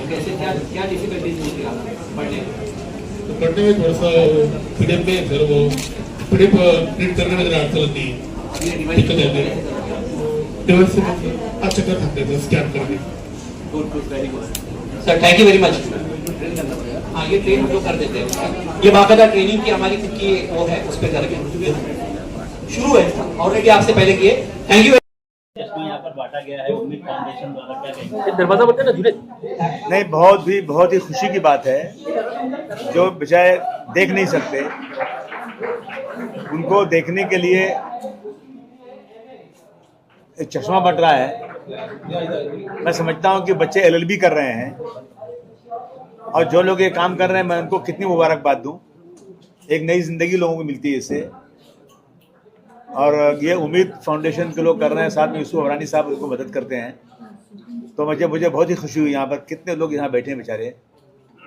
कैसे क्या क्या डिफिकल्टीज होती है पढ़ने में? तो पढ़ने में थोड़ा सा पीडीएफ में फिर वो पीडीएफ प्रिंट करने में जरा अड़चन होती है, दिक्कत आती है। डिवाइस से अच्छा कर सकते हैं स्कैन करके। Good good very good sir, thank you very much. हाँ, ये ट्रेन हम लोग कर देते हैं, ये बाकायदा ट्रेनिंग की हमारी खुद की वो है, उस पर करके शुरू है ऑलरेडी आपसे पहले किए। Thank you. यहाँ पर बांटा गया है उम्मीद फाउंडेशन द्वारा, क्या कहेंगे? दरवाजा बोलते हैं ना जुड़े। नहीं, बहुत ही खुशी की बात है। जो बेचारे देख नहीं सकते उनको देखने के लिए एक चश्मा बंट रहा है। मैं समझता हूं कि बच्चे एलएलबी कर रहे हैं और जो लोग ये काम कर रहे हैं मैं उनको कितनी मुबारकबाद दूं। एक नई जिंदगी लोगों को मिलती है इससे। और ये उम्मीद फाउंडेशन के लोग कर रहे हैं, साथ में यूसुफ अबरानी साहब उनको मदद करते हैं। तो मुझे बहुत ही खुशी हुई। यहाँ पर कितने लोग यहाँ बैठे हैं बेचारे,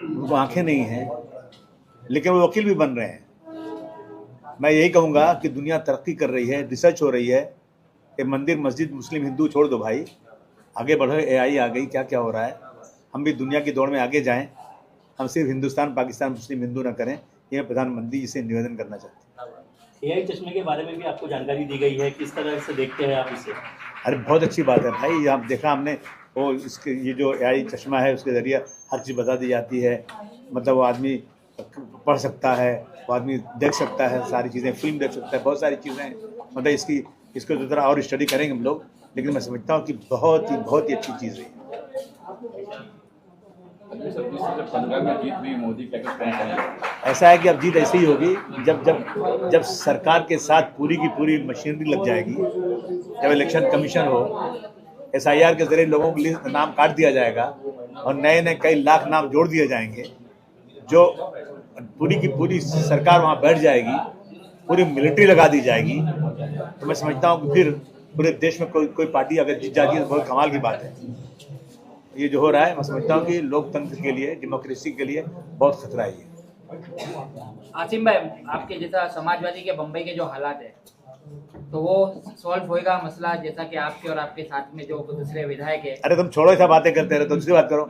उनको आंखें नहीं हैं लेकिन वो वकील भी बन रहे हैं। मैं यही कहूँगा कि दुनिया तरक्की कर रही है, रिसर्च हो रही है कि मंदिर मस्जिद मुस्लिम हिंदू छोड़ दो भाई, आगे बढ़ो। एआई आ गई, क्या क्या हो रहा है। हम भी दुनिया की दौड़ में आगे जाएं। हम सिर्फ हिंदुस्तान पाकिस्तान मुस्लिम हिंदू ना करें, ये प्रधानमंत्री जी से निवेदन करना चाहते हैं। एआई चश्मे के बारे में भी आपको जानकारी दी गई है, किस तरह से देखते हैं आप इसे? अरे बहुत अच्छी बात है भाई। आप देखा हमने वो इसके ये जो एआई चश्मा है उसके ज़रिए हर चीज़ बता दी जाती है। मतलब वो आदमी पढ़ सकता है, वो आदमी देख सकता है सारी चीज़ें, फिल्म देख सकता है, बहुत सारी चीज़ें। मतलब इसको जो तरह और स्टडी करेंगे हम लोग, लेकिन मैं समझता हूँ कि बहुत ही अच्छी चीज़ है। ऐसा है कि अब जीत ऐसे ही होगी जब सरकार के साथ पूरी की पूरी मशीनरी लग जाएगी, जब इलेक्शन कमीशन हो, एसआईआर के जरिए लोगों के नाम काट दिया जाएगा और नए कई लाख नाम जोड़ दिए जाएंगे, जो पूरी की पूरी सरकार वहाँ बैठ जाएगी, पूरी मिलिट्री लगा दी जाएगी। तो मैं समझता हूँ कि फिर पूरे देश में कोई पार्टी अगर जीत जाती है तो बहुत कमाल की बात है। ये जो हो रहा है मैं समझता हूँ कि लोकतंत्र के लिए, डेमोक्रेसी के लिए बहुत खतरा है ये। आसिम भाई, आपके जैसा समाजवादी के बम्बई के जो हालात है तो वो सॉल्व होएगा मसला, जैसा कि आपके और आपके साथ में जो दूसरे विधायक है? अरे तुम छोड़ो, ऐसा बातें करते रहते, दूसरी बात करो।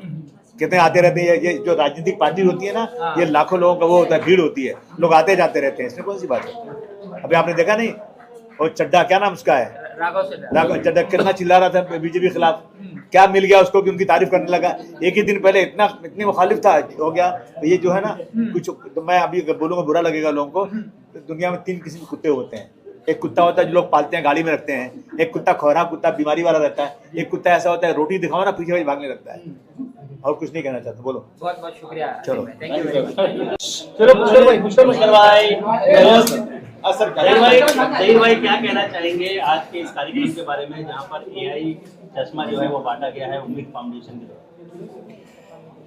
कितने आते रहते हैं, ये जो राजनीतिक पार्टी होती है ना, ये लाखों लोगों का वो होता है, भीड़ होती है, लोग आते जाते रहते हैं, इसमें कौन सी बात है। अभी आपने देखा नहीं, और चड्डा, क्या नाम उसका है, राघव चड्डा, कितना चिल्ला रहा था बीजेपी खिलाफ। क्या मिल गया उसको कि उनकी तारीफ करने लगा। एक ही दिन पहले इतनी मुखालिफ था, हो गया। तो ये जो है ना, कुछ तो मैं अभी बोलूँगा बुरा लगेगा लोगों को। तो दुनिया में 3 किस्म के कुत्ते होते हैं। एक कुत्ता होता है जो लोग पालते हैं, गाड़ी में रखते हैं। एक कुत्ता खौरा कुत्ता बीमारी वाला रहता है। एक कुत्ता ऐसा होता है, रोटी दिखाओ ना पीछे भागने लगता है। और कुछ नहीं कहना चाहता, बोलो। बहुत बहुत शुक्रिया। चलो, thank you very much. Zaheer भाई क्या कहना चाहेंगे आज के इस कार्यक्रम के बारे में, जहाँ पर एआई चश्मा जो है वो बांटा गया है उम्मीद फाउंडेशन की तरफ?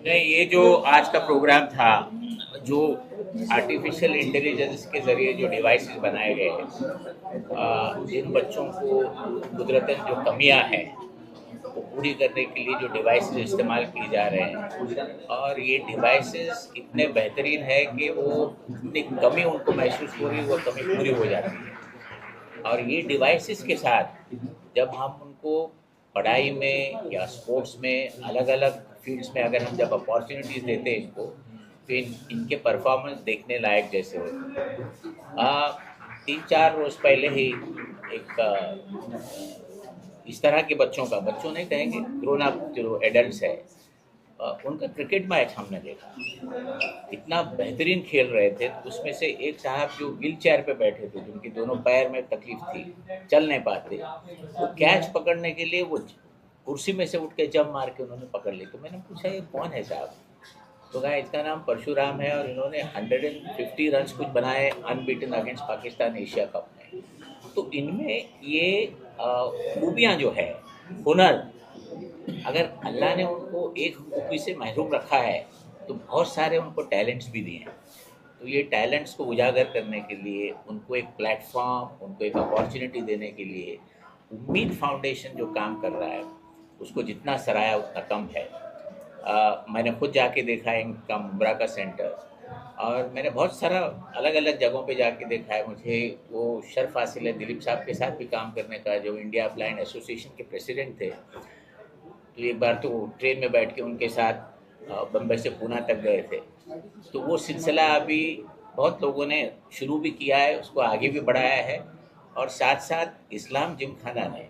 नहीं, ये जो आज का प्रोग्राम था, जो आर्टिफिशियल इंटेलिजेंस के ज़रिए जो डिवाइसेस बनाए गए हैं, जिन बच्चों को कुदरतन जो कमियां हैं वो पूरी करने के लिए जो डिवाइसेस इस्तेमाल किए जा रहे हैं, और ये डिवाइसेस इतने बेहतरीन है कि वो इतनी कमी उनको महसूस हो रही है, वो कमी पूरी हो जाती है। और ये डिवाइसेस के साथ जब हम उनको पढ़ाई में या स्पोर्ट्स में अलग अलग फील्ड्स में अगर हम जब अपॉर्चुनिटीज़ देते हैं इसको, तो इनके परफॉर्मेंस देखने लायक जैसे होते हैं। 3-4 रोज़ पहले ही एक इस तरह के बच्चों नहीं कहेंगे, ग्रोन अप जो एडल्ट्स है, उनका क्रिकेट मैच हमने देखा। इतना बेहतरीन खेल रहे थे। उसमें से एक साहब जो व्हील चेयर पे बैठे थे, जिनके दोनों पैर में तकलीफ थी, चल नहीं पाते, वो कैच पकड़ने के लिए वो कुर्सी में से उठ के जंप मार के उन्होंने पकड़ ली। तो मैंने पूछा ये कौन है साहब? तो कहा इसका नाम परशुराम है और इन्होंने 150 रन कुछ बनाए unbeaten against Pakistan Asia cup में। तो इनमें ये खूबियाँ जो है, हुनर, अगर अल्लाह ने उनको एक खूबी से महरूम रखा है तो बहुत सारे उनको टैलेंट्स भी दिए हैं। तो ये टैलेंट्स को उजागर करने के लिए, उनको एक प्लेटफॉर्म, उनको एक अपॉर्चुनिटी देने के लिए उम्मीद फाउंडेशन जो काम कर रहा है, उसको जितना सराहा उतना कम है। मैंने खुद जाके देखा इनका मुब्रा का सेंटर, और मैंने बहुत सारा अलग अलग जगहों पे जाके देखा है। मुझे वो शर्फ हासिल है दिलीप साहब के साथ भी काम करने का, जो इंडिया ब्लाइंड एसोसिएशन के प्रेसिडेंट थे। तो एक बार तो ट्रेन में बैठ के उनके साथ बम्बई से पूना तक गए थे। तो वो सिलसिला अभी बहुत लोगों ने शुरू भी किया है, उसको आगे भी बढ़ाया है। और साथ साथ इस्लाम जिमखाना ने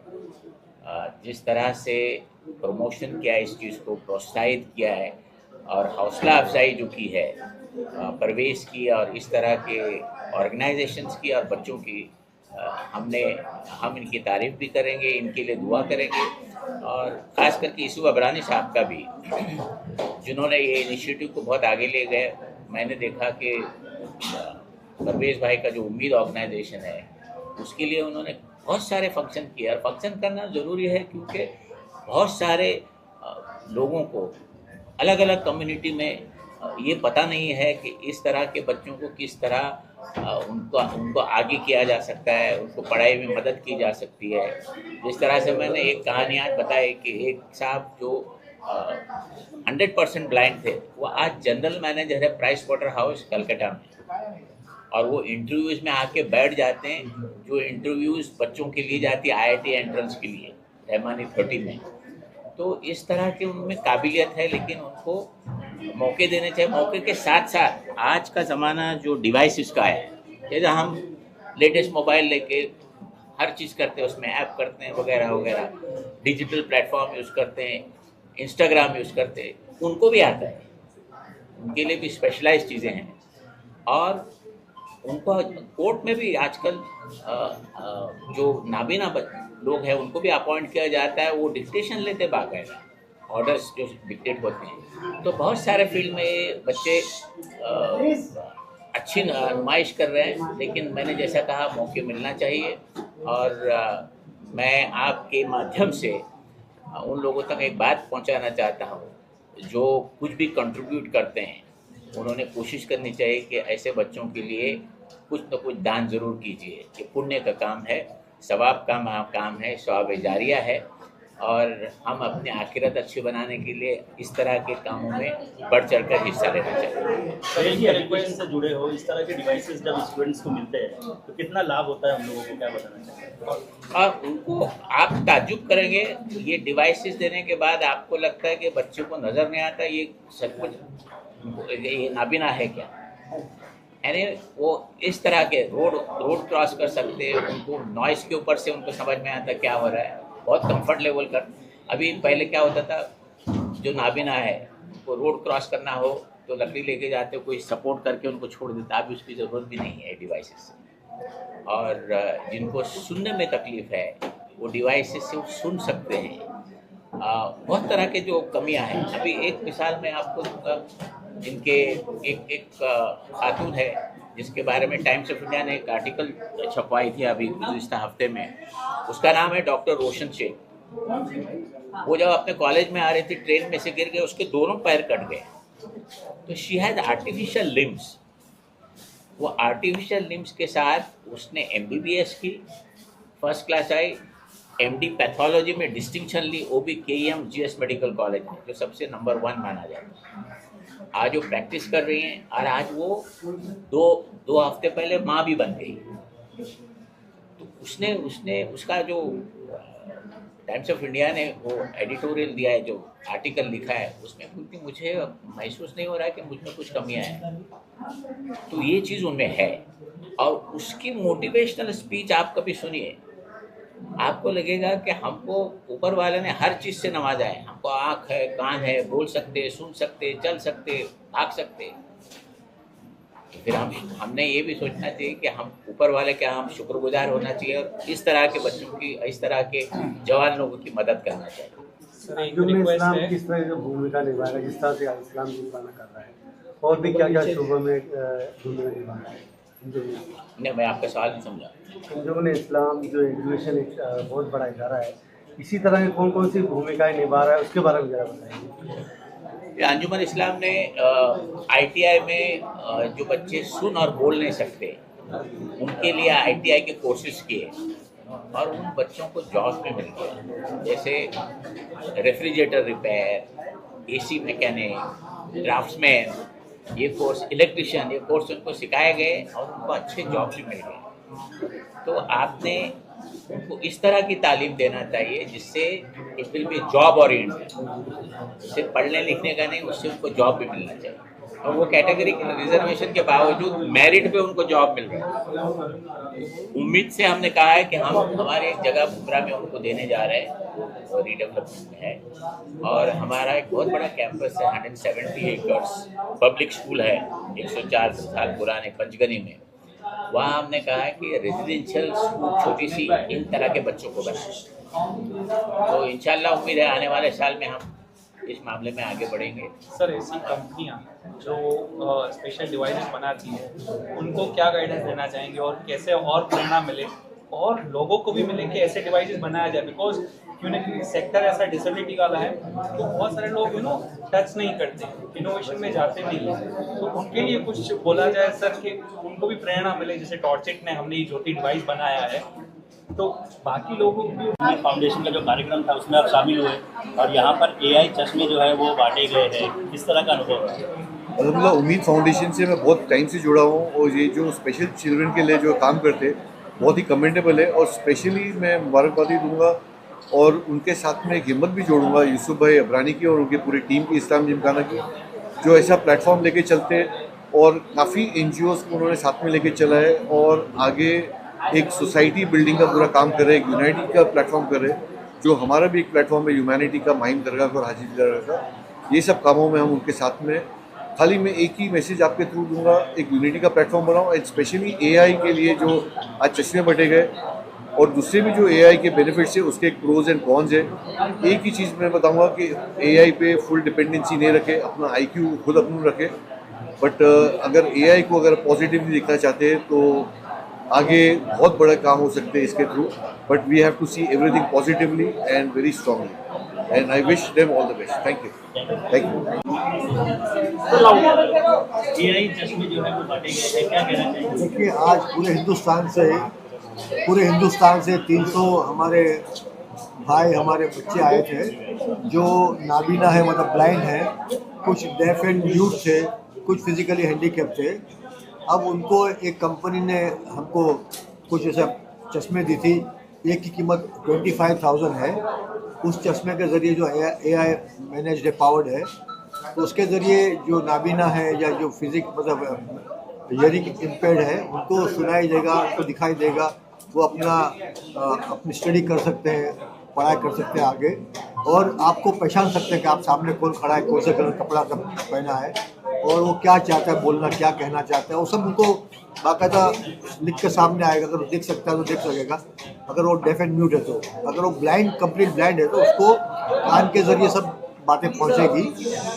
जिस तरह से प्रमोशन किया है, इस चीज़ को प्रोत्साहित किया है और हौसला अफजाई जो की है परवेज़ की और इस तरह के ऑर्गेनाइजेशंस की और बच्चों की, हम इनकी तारीफ़ भी करेंगे, इनके लिए दुआ करेंगे। और ख़ास करके यूसुफ अबरानी साहब का भी, जिन्होंने ये इनिशिएटिव को बहुत आगे ले गए। मैंने देखा कि परवेज़ भाई का जो उम्मीद ऑर्गेनाइजेशन है उसके लिए उन्होंने बहुत सारे फंक्शन किए। और फंक्शन करना ज़रूरी है क्योंकि बहुत सारे लोगों को अलग अलग कम्युनिटी में ये पता नहीं है कि इस तरह के बच्चों को किस तरह उनको आगे किया जा सकता है, उनको पढ़ाई में मदद की जा सकती है। जिस तरह से मैंने एक कहानी आज बताई कि एक साहब जो 100% ब्लाइंड थे, वो आज जनरल मैनेजर है प्राइस वाटर हाउस कलकत्ता में, और वो इंटरव्यूज़ में आके बैठ जाते हैं, जो इंटरव्यूज़ बच्चों के लिए जाती है IIT एंट्रेंस के लिए रहमानी 30 में। तो इस तरह के उनमें काबिलियत है, लेकिन उनको मौके देने चाहिए। मौके के साथ साथ आज का ज़माना जो डिवाइसेस का है, जैसे हम लेटेस्ट मोबाइल लेके हर चीज़ करते हैं, उसमें ऐप करते हैं वगैरह वगैरह, डिजिटल प्लेटफॉर्म यूज़ करते हैं, इंस्टाग्राम यूज़ करते हैं, उनको भी आता है, उनके लिए भी स्पेशलाइज्ड चीज़ें हैं। और उनको कोर्ट में भी आजकल जो नाबीना लोग हैं उनको भी अपॉइंट किया जाता है, वो डिक्टेशन लेते बाकायदा, ऑर्डर्स जो डिक्टेट होते हैं। तो बहुत सारे फील्ड में बच्चे अच्छी नुमाइश कर रहे हैं, लेकिन मैंने जैसा कहा मौके मिलना चाहिए। और मैं आपके माध्यम से उन लोगों तक एक बात पहुंचाना चाहता हूं जो कुछ भी कंट्रीब्यूट करते हैं, उन्होंने कोशिश करनी चाहिए कि ऐसे बच्चों के लिए कुछ न कुछ दान ज़रूर कीजिए। ये पुण्य का काम है, सवाब का काम है, सवाब जारिया है। और हम अपने आखिरत अच्छी बनाने के लिए इस तरह के कामों में बढ़ चढ़ कर हिस्सा लेना चाहिए। एजुकेशन से जुड़े हो, इस तरह के डिवाइसेस जब स्टूडेंट्स को मिलते हैं तो कितना लाभ होता है हम लोगों को, क्या बताना चाहिए? और उनको आप ताज्जुब करेंगे, ये डिवाइसेस देने के बाद आपको लगता है कि बच्चों को नज़र नहीं आता ये सब कुछ ये नाबीना है क्या। यानी वो इस तरह के रोड क्रॉस कर सकते हैं, उनको नॉइस के ऊपर से उनको समझ में आता क्या हो रहा है, बहुत कंफर्ट लेवल कर। अभी पहले क्या होता था, जो नाबीना है वो रोड क्रॉस करना हो तो लकड़ी लेके जाते, कोई सपोर्ट करके उनको छोड़ देता। अभी उसकी ज़रूरत भी नहीं है डिवाइसेस से। और जिनको सुनने में तकलीफ़ है वो डिवाइसेस से सुन सकते हैं। बहुत तरह के जो कमियां हैं, अभी एक मिसाल मैं आपको दूंगा, जिनके एक खातून है जिसके बारे में टाइम्स ऑफ इंडिया ने एक आर्टिकल छपवाई थी अभी गुज़िश्ता हफ्ते में। उसका नाम है डॉक्टर रोशन शेख। वो जब अपने कॉलेज में आ रही थी, ट्रेन में से गिर गए, उसके दोनों पैर कट गए। तो शी हैज़ आर्टिफिशियल लिम्स। वो आर्टिफिशियल लिम्स के साथ उसने MBBS की, फर्स्ट क्लास आई, MD पैथोलॉजी में डिस्टिंक्शन ली, वो भी KEM GS मेडिकल कॉलेज में, जो सबसे नंबर 1 माना जाता है। आज वो प्रैक्टिस कर रही हैं और आज वो दो हफ्ते पहले माँ भी बन गई। तो उसने उसका जो टाइम्स ऑफ इंडिया ने वो एडिटोरियल दिया है, जो आर्टिकल लिखा है, उसमें क्योंकि मुझे महसूस नहीं हो रहा है कि मुझ में कुछ कमियां हैं। तो ये चीज़ उनमें है। और उसकी मोटिवेशनल स्पीच आप कभी सुनिए, आपको लगेगा कि हमको ऊपर वाले ने हर चीज़ से नवाजा है। हमको आँख है, कान है, बोल सकते, सुन सकते, चल सकते, भाग सकते। तो फिर हमने ये भी सोचना चाहिए कि हम ऊपर वाले क्या, हम शुक्रगुजार होना चाहिए और इस तरह के बच्चों की, इस तरह के जवान लोगों की मदद करना चाहिए। इस्लाम किस तरह की भूमिका निभा रहा है, जिस तरह से इस्लाम निभाना कर रहा है, और भी क्या क्या शोबों में भूमिका निभा रहा है? नहीं, मैं आपका सवाल नहीं समझा। अंजुमन इस्लाम जो एजुकेशन एक बहुत बड़ा इदारा है, इसी तरह की कौन कौन सी भूमिकाएं निभा रहा है, उसके बारे में जरा बताइए। अंजुमन इस्लाम ने ITI में जो बच्चे सुन और बोल नहीं सकते, उनके लिए ITI के कोर्सेज किए और उन बच्चों को जॉब में मिल गया। जैसे refrigerator repair, AC mechanic, draughtsman, ये कोर्स, इलेक्ट्रिशियन, ये कोर्स उनको सिखाए गए और उनको अच्छे जॉब भी मिल गए। तो आपने उनको इस तरह की तालीम देना चाहिए जिससे it will be job oriented. सिर्फ पढ़ने लिखने का नहीं, उससे उनको जॉब भी मिलना चाहिए, और वो कैटेगरी के रिजर्वेशन के बावजूद मेरिट पे उनको जॉब मिल रहा है। उम्मीद से हमने कहा है कि हम हमारे एक जगह मुब्रा में उनको देने जा रहे हैं, वो रीडेवलपमेंट में है, और हमारा एक बहुत बड़ा कैंपस है, 170 एकर्स पब्लिक स्कूल है 104 साल पुराने पंचगनी में। वहाँ हमने कहा है कि रेजिडेंशियल स्कूल छोटी सी इन तरह के बच्चों को बनाए, तो इंशाल्लाह उम्मीद है आने वाले साल में हम इस मामले में आगे बढ़ेंगे। सर, ऐसी कंपनियां जो स्पेशल डिवाइसेस बनाती हैं उनको क्या गाइडेंस देना चाहेंगे और कैसे और प्रेरणा मिले और लोगों को भी मिले कि ऐसे डिवाइसेस बनाया जाए? बिकॉज क्यों ना क्योंकि सेक्टर ऐसा डिसेबिलिटी वाला है तो बहुत सारे लोग टच नहीं करते, इनोवेशन में जाते नहीं हैं, तो उनके लिए कुछ बोला जाए सर कि उनको भी प्रेरणा मिले। जैसे टॉर्चिट ने हमने ये ज्योति डिवाइस बनाया है, तो बाकी लोगों को भी। फाउंडेशन का जो कार्यक्रम था उसमें आप शामिल हुए और यहाँ पर AI चश्मे जो है वो बांटे गए हैं, किस तरह का अनुभव है? अलहमदिल्ला उम्मीद फाउंडेशन से मैं बहुत टाइम से जुड़ा हूँ, और ये जो स्पेशल चिल्ड्रन के लिए जो काम करते हैं बहुत ही कमेंडेबल है, और स्पेशली मैं मुबारकबादी दूंगा और उनके साथ में एक हिम्मत भी जोड़ूंगा यूसुफ भाई अबरानी की और उनकी पूरी टीम की, इस्लाम जिमखाना की, जो ऐसा प्लेटफॉर्म लेके चलते हैं और काफ़ी NGOs को उन्होंने साथ में लेके चला है, और आगे एक सोसाइटी बिल्डिंग का पूरा काम कर रहे हैं, यूनाइटी का प्लेटफॉर्म कर रहे हैं, जो हमारा भी एक प्लेटफॉर्म है ह्यूमैनिटी का, माहिम दरगाह का और हाजी दरगाह का। ये सब कामों में हम उनके साथ में, खाली मैं एक ही मैसेज आपके थ्रू दूंगा, एक यूनिटी का प्लेटफॉर्म बनाओ, एंड स्पेशली AI के लिए जो आज चश्मे बटे गए और दूसरे भी जो AI के बेनिफिट्स है उसके एक प्रोज एंड कॉन्स है। एक ही चीज़ मैं बताऊंगा कि AI पे फुल डिपेंडेंसी नहीं रखे, अपना IQ खुद अपना रखे, बट अगर AI को अगर पॉजिटिवली देखना चाहते हैं तो आगे बहुत बड़ा काम हो सकते हैं इसके थ्रू, but we have to see everything positively and very strongly, and I wish them all the best. Thank you, thank you. AI चश्मे जो है वो बांटे गए हैं, क्या कहना चाहिए? देखिए, आज पूरे हिंदुस्तान से 300 हमारे भाई, हमारे बच्चे आए थे जो नाबीना है, मतलब ब्लाइंड है, कुछ डेफ एंड म्यूट थे, कुछ फिजिकली हैंडीकैप थे। अब उनको एक कंपनी ने हमको कुछ ऐसा चश्मे दी थी, एक की कीमत 25,000 है। उस चश्मे के ज़रिए जो AI मैनेज्ड है, पावर्ड है, तो उसके ज़रिए जो नाबीना है या जो मतलब हियरिंग इम्पेयर्ड है उनको सुनाई देगा, उनको दिखाई देगा, वो अपनी स्टडी कर सकते हैं, पढ़ाई कर सकते हैं आगे, और आपको पहचान सकते हैं कि आप सामने कौन खड़ा है, कौन सा कलर कपड़ा पहना है, और वो क्या चाहता है बोलना, क्या कहना चाहता है, वो सब उनको बाकायदा लिख के सामने आएगा। अगर वो देख सकता है तो देख सकेगा, अगर वो डेफ एंड म्यूट है तो, अगर वो कंप्लीट ब्लाइंड है तो उसको कान के ज़रिए सब बातें पहुंचेगी।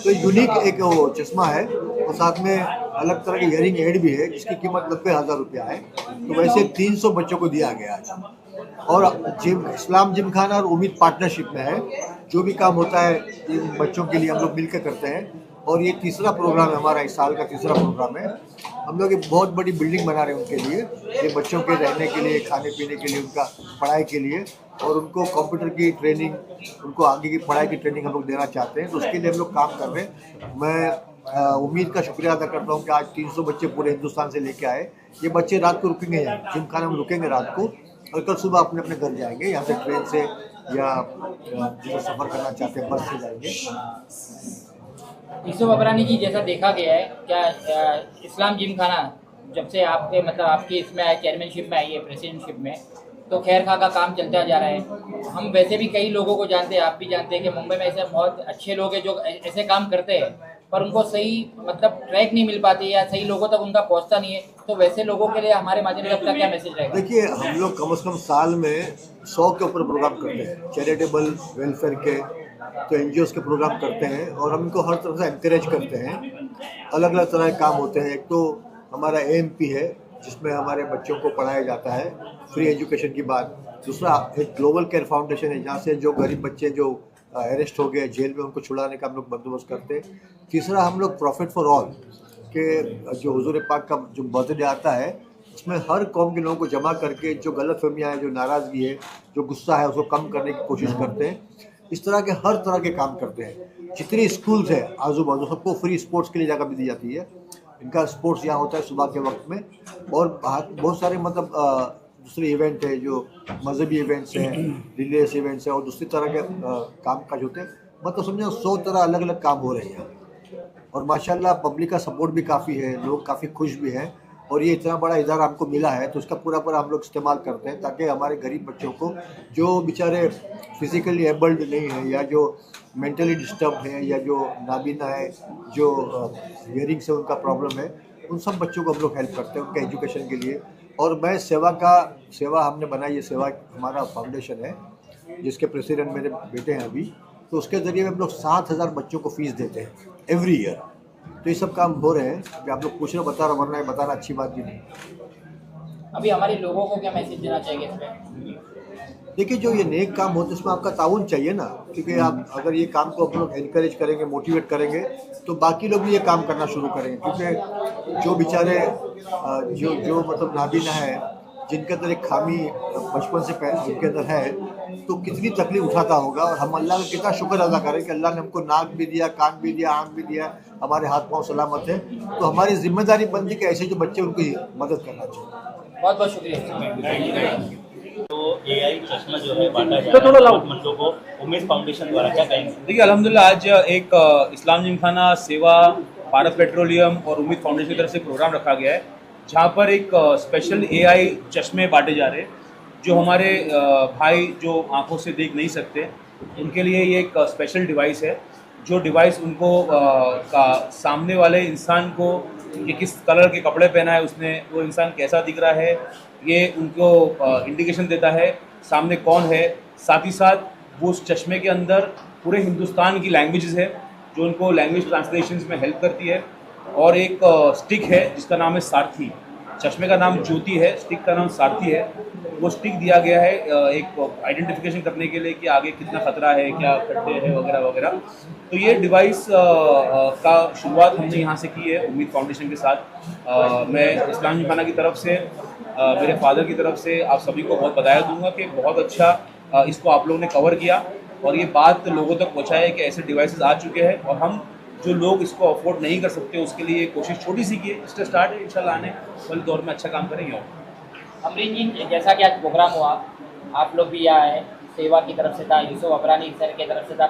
तो यूनिक एक वो चश्मा है, और साथ में अलग तरह की हियरिंग एड भी है जिसकी कीमत 90,000 रुपया है। तो वैसे 300 बच्चों को दिया गया आज, और इस्लाम जिमखाना और उम्मीद पार्टनरशिप में है। जो भी काम होता है इन बच्चों के लिए हम लोग मिलकर करते हैं, और ये तीसरा प्रोग्राम है हमारा, इस साल का तीसरा प्रोग्राम है। हम लोग एक बहुत बड़ी बिल्डिंग बना रहे हैं उनके लिए, ये बच्चों के रहने के लिए, खाने पीने के लिए, उनका पढ़ाई के लिए, और उनको कंप्यूटर की ट्रेनिंग, उनको आगे की पढ़ाई की ट्रेनिंग हम लोग देना चाहते हैं। तो उसके लिए हम लोग काम कर रहे हैं। मैं उम्मीद का शुक्रिया अदा करता हूँ कि आज 300 बच्चे पूरे हिंदुस्तान से लेके आए। ये बच्चे रात को रुकेंगे यहाँ जिमखाना में, रुकेंगे रात को, और कल सुबह अपने अपने घर जाएंगे, यहाँ से ट्रेन से या जो सफ़र करना चाहते हैं बस से जाएंगे। यूसुफ अबरानी जी, जैसा देखा गया है, क्या इस्लाम जिमखाना जब से आपके मतलब आपकी इसमें आए, चेयरमैनशिप में आई है, प्रेसिडेंटशिप में, तो खैर खा का काम चलता जा रहा है। हम वैसे भी कई लोगों को जानते हैं, आप भी जानते हैं कि मुंबई में ऐसे बहुत अच्छे लोग हैं जो ऐसे काम करते हैं, पर उनको सही मतलब ट्रैक नहीं मिल पाती या सही लोगों तक उनका पहुंचता नहीं है। तो वैसे लोगों के लिए हमारे माध्यम से आपका क्या मैसेज रहेगा? देखिए, हम लोग कम से कम साल में 100 के ऊपर प्रोग्राम करते हैं, चैरिटेबल वेलफेयर के, तो NGOs के प्रोग्राम करते हैं, और हम इनको हर तरफ से एनकरेज करते हैं। अलग अलग तरह के काम होते हैं। एक तो हमारा AMP है जिसमें हमारे बच्चों को पढ़ाया जाता है फ्री एजुकेशन की बात। दूसरा एक ग्लोबल केयर फाउंडेशन है जहाँ से जो गरीब बच्चे जो अरेस्ट हो गए जेल में, उनको छुड़ाने का हम लोग बंदोबस्त करते हैं। तीसरा, हम लोग प्रॉफिट फॉर ऑल के जो हुजूर पाक का जो बर्थडे आता है उसमें हर कौम के लोगों को जमा करके जो गलतफहमियाँ हैं, जो नाराज़गी है, जो गुस्सा है, उसको कम करने की कोशिश करते हैं। इस तरह के हर तरह के काम करते हैं। जितनी स्कूल्स है आजू बाजू सबको फ्री स्पोर्ट्स के लिए जगह भी दी जाती है। इनका स्पोर्ट्स यहाँ होता है सुबह के वक्त में, और बहुत सारे मतलब दूसरे इवेंट है जो मजहबी इवेंट्स हैं, रिलीजियस इवेंट्स हैं और दूसरी तरह के काम काज होते हैं, मतलब समझो 100 तरह अलग अलग काम हो रहे हैं यहाँ। और माशाल्लाह पब्लिक का सपोर्ट भी काफ़ी है, लोग काफ़ी खुश भी हैं और ये इतना बड़ा इदारा हमको मिला है तो उसका पूरा हम लोग इस्तेमाल करते हैं ताकि हमारे गरीब बच्चों को जो बेचारे फिजिकली एबल्ड नहीं है या जो मेंटली डिस्टर्ब है या जो नाबीना है, जो हियरिंग से उनका प्रॉब्लम है, उन सब बच्चों को हम लोग हेल्प करते हैं उनके एजुकेशन के लिए। और मैं सेवा हमने बनाई है, सेवा हमारा फाउंडेशन है जिसके प्रेसिडेंट मेरे बेटे हैं अभी, तो उसके ज़रिए हम लोग 7,000 बच्चों को फीस देते हैं एवरी ईयर। तो ये सब काम हो रहे हैं, अभी आप लोग पूछ रहे हो, बता रहा, वरना ये बताना अच्छी बात भी नहीं। अभी हमारे लोगों को क्या मैसेज देना चाहिए इसमें? देखिए जो ये नेक काम होता है उसमें आपका ताउन चाहिए ना, क्योंकि आप अगर ये काम को आप लोग एनकरेज करेंगे, मोटिवेट करेंगे तो बाकी लोग भी ये काम करना शुरू करेंगे। क्योंकि जो बेचारे जो मतलब नाबीना है, जिनके अंदर एक खामी बचपन से उनके अंदर है, तो कितनी तकलीफ उठाता होगा। और हम अल्लाह का कितना शुक्र अदा करें कि अल्लाह ने हमको नाक भी दिया, कान भी दिया, आँख भी दिया, हमारे हाथ पाँव सलामत है। तो हमारी जिम्मेदारी बनती कि ऐसे जो बच्चे उनकी मदद करना चाहिए। बहुत बहुत शुक्रिया। तो एआई चश्मा जो है बांटा जा रहा है बच्चों को उम्मीद फाउंडेशन द्वारा, क्या कहेंगे? देखिए अल्हम्दुलिल्लाह आज एक इस्लाम जिमखाना सेवा, भारत पेट्रोलियम और उम्मीद फाउंडेशन की तरफ से प्रोग्राम रखा गया है जहाँ पर एक स्पेशल एआई चश्मे बांटे जा रहे हैं जो हमारे भाई जो आंखों से देख नहीं सकते उनके लिए ये एक स्पेशल डिवाइस है। जो डिवाइस उनको सामने वाले इंसान को कि किस कलर के कपड़े पहना है उसने, वो इंसान कैसा दिख रहा है, ये उनको इंडिकेशन देता है सामने कौन है। साथ ही साथ वो उस चश्मे के अंदर पूरे हिंदुस्तान की लैंग्वेजेस है जो उनको लैंग्वेज ट्रांसलेशन में हेल्प करती है। और एक स्टिक है जिसका नाम है सारथी। चश्मे का नाम ज्योति है, स्टिक का नाम सारथी है। वो स्टिक दिया गया है एक आइडेंटिफिकेशन करने के लिए कि आगे कितना खतरा है, क्या खड्डे हैं वगैरह वगैरह। तो ये डिवाइस का शुरुआत हमने यहाँ से की है उम्मीद फाउंडेशन के साथ। मैं इस्लाम जिमखाना की तरफ से, मेरे फादर की तरफ से आप सभी को बहुत बधाई दूंगा कि बहुत अच्छा इसको आप लोगों ने कवर किया और ये बात लोगों तक पहुँचाया है कि ऐसे डिवाइसेस आ चुके हैं और हम जो लोग इसको अफोर्ड नहीं कर सकते उसके लिए कोशिश छोटी सी की है, इससे स्टार्ट है, इंशाल्लाह आने वाले दौर में अच्छा काम करेंगे। और अमरीन जी, जैसा कि आज प्रोग्राम हुआ, आप लोग भी यहाँ आए, सेवा की तरफ से था, यूसुफ अबरानी सर की तरफ से था,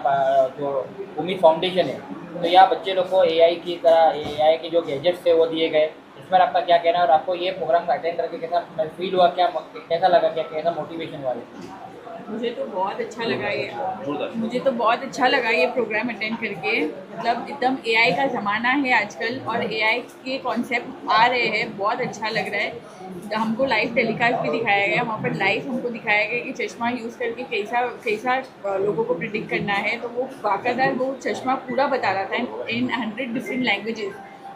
जो उम्मीद फाउंडेशन है, तो यहाँ बच्चे लोग को एआई की तरह एआई के जो गैजेट्स थे वो दिए गए। इसमें आपका क्या कहना है और आपको ये प्रोग्राम अटेंड करके कैसा फील हुआ, क्या कैसा लगा, क्या कैसा मोटिवेशन हुआ? मुझे तो बहुत अच्छा लगा ये प्रोग्राम अटेंड करके। मतलब एकदम एआई का ज़माना है आजकल और एआई के कॉन्सेप्ट आ रहे हैं, बहुत अच्छा लग रहा है। हमको लाइव टेलीकास्ट भी दिखाया गया, वहाँ पर लाइव हमको दिखाया गया कि चश्मा यूज़ करके कैसा लोगों को प्रिडिक्ट करना है। तो वो बाकायदा वो चश्मा पूरा बता रहा था इन 100 डिफरेंट लैंग्वेजेस।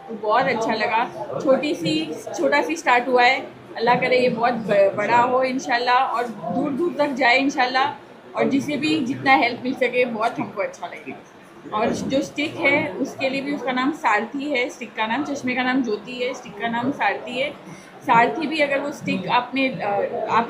तो बहुत अच्छा लगा। छोटा सी स्टार्ट हुआ है, अल्लाह करे ये बहुत बड़ा हो इंशाल्लाह और दूर दूर तक जाए इंशाल्लाह। और जिसे भी जितना हेल्प मिल सके बहुत हमको अच्छा लगेगा। और जो स्टिक है उसके लिए भी उसका नाम सारथी है, स्टिक का नाम, चश्मे का नाम ज्योति है, स्टिक का नाम सारथी है। सारथी भी अगर वो स्टिक आप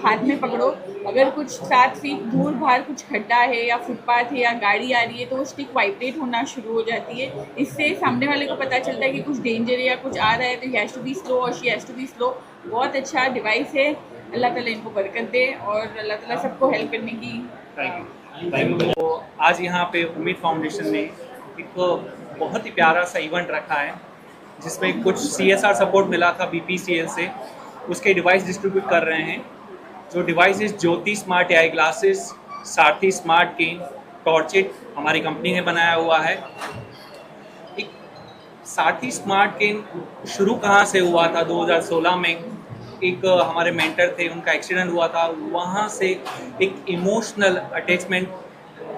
हाथ में पकड़ो, अगर कुछ 7 फीट दूर बाहर कुछ खड्डा है या फुटपाथ है या गाड़ी आ रही है तो वो स्टिक वाइब्रेट होना शुरू हो जाती है। इससे सामने वाले को पता चलता है कि कुछ डेंजर है या कुछ आ रहा है, तो he has to be slow और she has to be slow. बहुत अच्छा डिवाइस है, अल्लाह ताला इनको बरकत दे और अल्लाह ताला सबको हेल्प करने की। तो आज यहाँ पे उम्मीद फाउंडेशन ने एक बहुत ही प्यारा सा इवेंट रखा है जिसमें कुछ CSR सपोर्ट मिला था BPCL से, उसके डिवाइस डिस्ट्रीब्यूट कर रहे हैं। जो डिवाइसेस ज्योति स्मार्ट AI ग्लासेस, सारथी स्मार्ट केन, टॉर्चिट हमारी कंपनी ने बनाया हुआ है। एक सारथी स्मार्ट केन शुरू कहाँ से हुआ था? 2016 में एक हमारे मेंटर थे, उनका एक्सीडेंट हुआ था, वहाँ से एक इमोशनल अटैचमेंट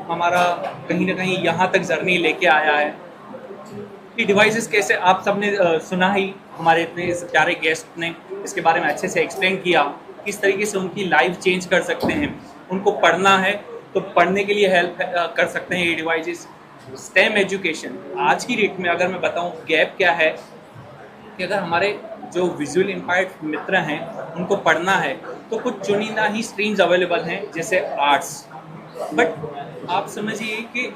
हमारा कहीं ना कहीं यहाँ तक जर्नी लेके आया है। ये डिवाइसेस कैसे, आप सबने सुना ही, हमारे इतने प्यारे गेस्ट ने इसके बारे में अच्छे से एक्सप्लेन किया किस तरीके से उनकी लाइफ चेंज कर सकते हैं। उनको पढ़ना है तो पढ़ने के लिए हेल्प कर सकते हैं ये डिवाइसेस। स्टेम एजुकेशन आज की डेट में अगर मैं बताऊं गैप क्या है कि अगर हमारे जो विजुअल इम्पायर्ड मित्र हैं उनको पढ़ना है तो कुछ चुनिंदा ही स्ट्रीम्स अवेलेबल हैं जैसे आर्ट्स। बट आप समझिए कि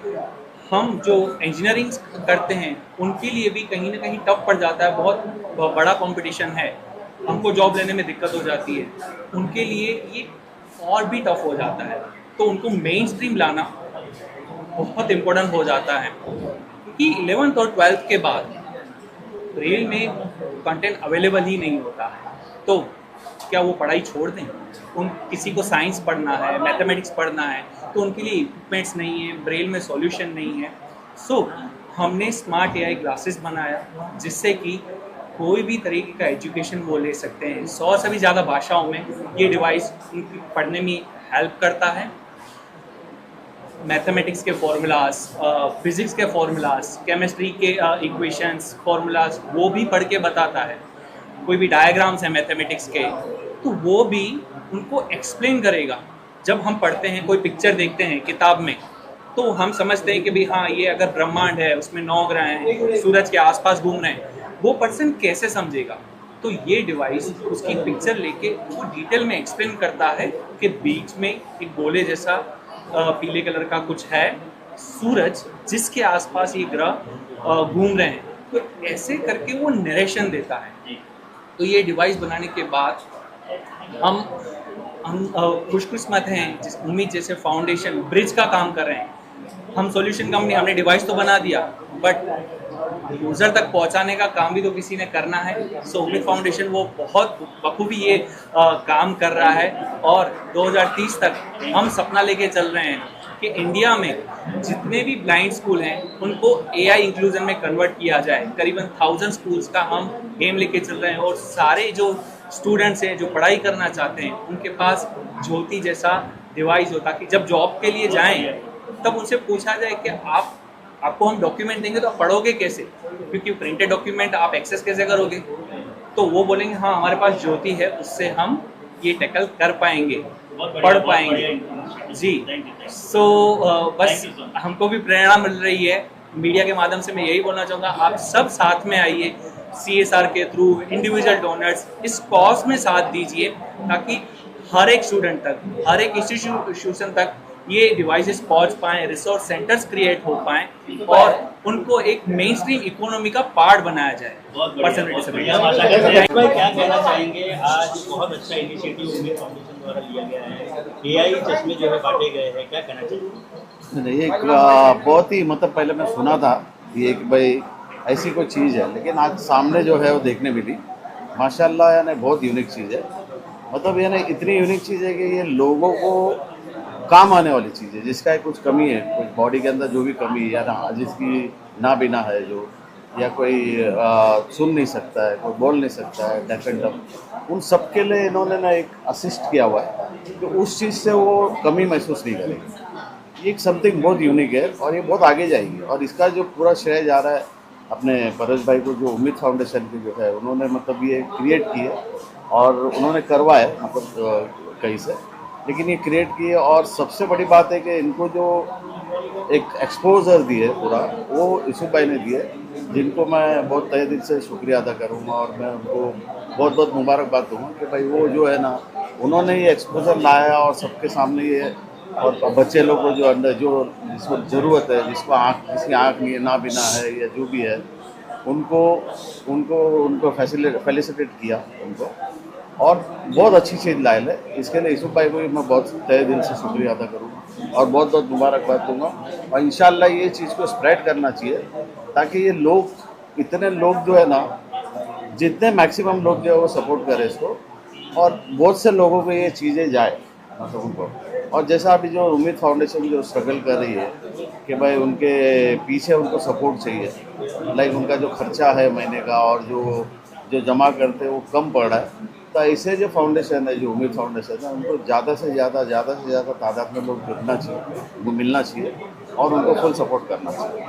हम जो इंजीनियरिंग करते हैं उनके लिए भी कहीं ना कहीं टफ पड़ जाता है, बहुत बड़ा कंपटीशन है। हमको जॉब लेने में दिक्कत हो जाती है, उनके लिए ये और भी टफ हो जाता है। तो उनको मेन स्ट्रीम लाना बहुत इम्पोर्टेंट हो जाता है, क्योंकि 11th और 12th के बाद ब्रेल में कंटेंट अवेलेबल ही नहीं होता है। तो क्या वो पढ़ाई छोड़ दें? उन किसी को साइंस पढ़ना है, मैथमेटिक्स पढ़ना है, तो उनके लिए इक्विपमेंट्स नहीं है, ब्रेल में सॉल्यूशन नहीं है। सो हमने स्मार्ट AI क्लासेस बनाया, जिससे कि कोई भी तरीके का एजुकेशन वो ले सकते हैं। 100 से भी ज़्यादा भाषाओं में ये डिवाइस उनकी पढ़ने में हेल्प करता है। मैथमेटिक्स के फॉर्मूलाज, फिज़िक्स के फॉर्मूलाज, केमिस्ट्री के इक्वेशंस, फॉर्मूलाज वो भी पढ़ के बताता है। कोई भी डायग्राम्स हैं मैथमेटिक्स के, तो वो भी उनको एक्सप्लेन करेगा। जब हम पढ़ते हैं, कोई पिक्चर देखते हैं किताब में, तो हम समझते हैं कि भाई हाँ, ये अगर ब्रह्मांड है, उसमें 9 ग्रह हैं, सूरज के आसपास घूम रहे हैं, वो पर्सन कैसे समझेगा? तो ये डिवाइस उसकी पिक्चर लेके वो डिटेल में एक्सप्लेन करता है कि बीच में एक गोले जैसा पीले कलर का कुछ है, सूरज जिसके आसपास ये ग्रह घूम रहे हैं। तो ऐसे करके वो नरेशन देता है। तो ये डिवाइस बनाने के बाद हम खुशकिस्मत हैं, जिस उम्मीद जैसे फाउंडेशन ब्रिज का काम कर रहे हैं। हम सॉल्यूशन कंपनी, हमने डिवाइस तो बना दिया, बट यूज़र तक पहुंचाने का काम भी तो किसी ने करना है। सो उम्मीद फाउंडेशन वो बहुत बखूबी ये काम कर रहा है, और 2030 तक हम सपना लेके चल रहे हैं कि इंडिया में जितने भी ब्लाइंड स्कूल हैं उनको AI इंक्लूजन में कन्वर्ट किया जाए। करीबन 1000 स्कूल्स का हम एम लेके चल रहे हैं, और सारे जो स्टूडेंट्स हैं जो पढ़ाई करना चाहते हैं, उनके पास ज्योति जैसा डिवाइस हो, ताकि जब जॉब के लिए जाएं तब उनसे पूछा जाए कि आपको हम डॉक्यूमेंट देंगे तो आप पढ़ोगे कैसे, क्योंकि प्रिंटेड डॉक्यूमेंट आप एक्सेस कैसे करोगे? तो वो बोलेंगे हाँ, हमारे पास ज्योति है, उससे हम ये टैकल कर पाएंगे, पढ़ पाएंगे। जी, सो बस हमको भी प्रेरणा मिल रही है। मीडिया के माध्यम से मैं यही बोलना चाहूँगा, आप सब साथ में आइए, CSR के थ्रू, इंडिविजुअल डोनर्स, इस कॉज में साथ दीजिए, ताकि हर एक स्टूडेंट तक, हर एक इंस्टीट्यूशन तक ये डिवाइसेस पहुंच पाएँ, रिसोर्स सेंटर्स क्रिएट हो पाएँ, और उनको एक मेन स्ट्रीम इकोनॉमी का पार्ट बनाया जाए। क्या कहना चाहेंगे? आज बहुत अच्छा इनिशिएटिव उम्मीद फाउंडेशन द्वारा लिया गया है, AI चश्मे जो है बांटे गए हैं, क्या कहना चाहिए? नहीं, एक बहुत ही मतलब पहले मैं सुना था कि एक भाई ऐसी कोई चीज़ है, लेकिन आज सामने जो है वो देखने मिली। माशाल्लाह, यानी बहुत यूनिक चीज़ है। मतलब यानी इतनी यूनिक चीज़ है कि ये लोगों को काम आने वाली चीज़ है, जिसका कुछ कमी है, कुछ बॉडी के अंदर जो भी कमी है, या ना जिसकी नाबीना है जो, या कोई सुन नहीं सकता है, कोई बोल नहीं सकता है, डेफ एंड डम, उन सब के लिए इन्होंने ना एक असिस्ट किया हुआ है, तो उस चीज़ से वो कमी महसूस नहीं करेगी। ये एक समथिंग बहुत यूनिक है, और ये बहुत आगे जाएगी। और इसका जो पूरा श्रेय जा रहा है अपने परेश भाई को, जो उम्मीद फाउंडेशन की जो है, उन्होंने मतलब ये क्रिएट की है, और उन्होंने करवाया मतलब कहीं से, लेकिन ये क्रिएट किए। और सबसे बड़ी बात है कि इनको जो एक एक्सपोजर दिए पूरा, वो यूसुफ भाई ने दिए, जिनको मैं बहुत तहे दिल से शुक्रिया अदा करूँगा, और मैं उनको बहुत बहुत मुबारकबाद दूँगा कि भाई वो जो है ना, उन्होंने ये एक्सपोजर लाया, और सबके सामने ये, और बच्चे लोग को जो अंदर जो जिसको ज़रूरत है, जिसको किसी आँख नहीं है, ना बिना है, या जो भी है, उनको फैसिलिटेट किया उनको, और बहुत अच्छी चीज़ लाए है। इसके लिए यूसुफ भाई को मैं बहुत तहे दिल से शुक्रिया अदा करूँगा, और बहुत बहुत मुबारकबाद दूँगा। और इंशाल्लाह ये चीज़ को स्प्रेड करना चाहिए, ताकि ये लोग, इतने लोग जो है ना, जितने मैक्सिमम लोग जो है वो सपोर्ट करें इसको, और बहुत से लोगों को ये चीज़ें जाए मतलब उनको। और जैसा अभी जो उम्मीद फाउंडेशन जो स्ट्रगल कर रही है कि भाई उनके पीछे उनको सपोर्ट चाहिए, लाइक उनका जो खर्चा है महीने का, और जो जमा करते हैं वो कम पड़ रहा है, तो ऐसे जो फाउंडेशन है, जो उम्मीद फाउंडेशन है, उनको ज़्यादा से ज़्यादा तादाद में लोग जुड़ना चाहिए, उनको मिलना चाहिए, और उनको फुल सपोर्ट करना चाहिए।